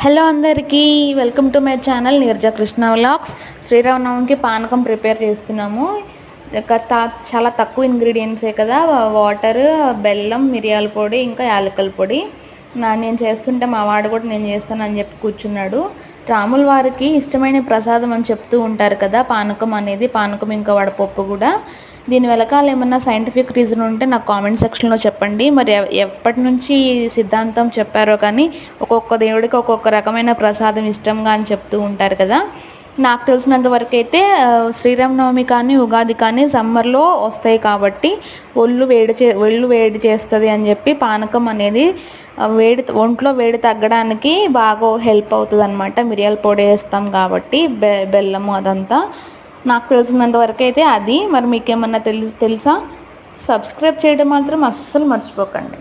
Hello అందరికీ, welcome to my channel Neeraja Krishna vlogs. శ్రీరామనవమికి పానకం ప్రిపేర్ చేస్తున్నాము. చాలా తక్కువ ఇంగ్రీడియంట్సే కదా, వాటర్, బెల్లం, మిరియాల పొడి, ఇంకా యాలకుల పొడి. నేను చేస్తుంటే మా వాడు కూడా నేను చేస్తానని చెప్పి కూర్చున్నాడు. రాముల వారికి ఇష్టమైన ప్రసాదం అని చెప్తూ ఉంటారు కదా పానకం అనేది. పానకం ఇంకా వడపప్పు కూడా. దీని వెనకాల ఏమన్నా సైంటిఫిక్ రీజన్ ఉంటే నాకు కామెంట్ సెక్షన్లో చెప్పండి. మరి ఎప్పటి నుంచి సిద్ధాంతం చెప్పారో కానీ ఒక్కొక్క దేవుడికి ఒక్కొక్క రకమైన ప్రసాదం ఇష్టంగా అని చెప్తూ ఉంటారు కదా. నాకు తెలిసినంత వరకు అయితే శ్రీరామనవమి కానీ ఉగాది కానీ సమ్మర్లో వస్తాయి కాబట్టి ఒళ్ళు వేడి చేస్తుంది అని చెప్పి పానకం అనేది ఒంట్లో వేడి తగ్గడానికి బాగా హెల్ప్ అవుతుంది అనమాట. మిరియాల పొడి వేస్తాం కాబట్టి, బెల్లము అదంతా. నాకు తెలిసినంత వరకు అయితే అది. మరి మీకేమన్నా తెలుసా? సబ్స్క్రైబ్ చేయడం మాత్రం అస్సలు మర్చిపోకండి.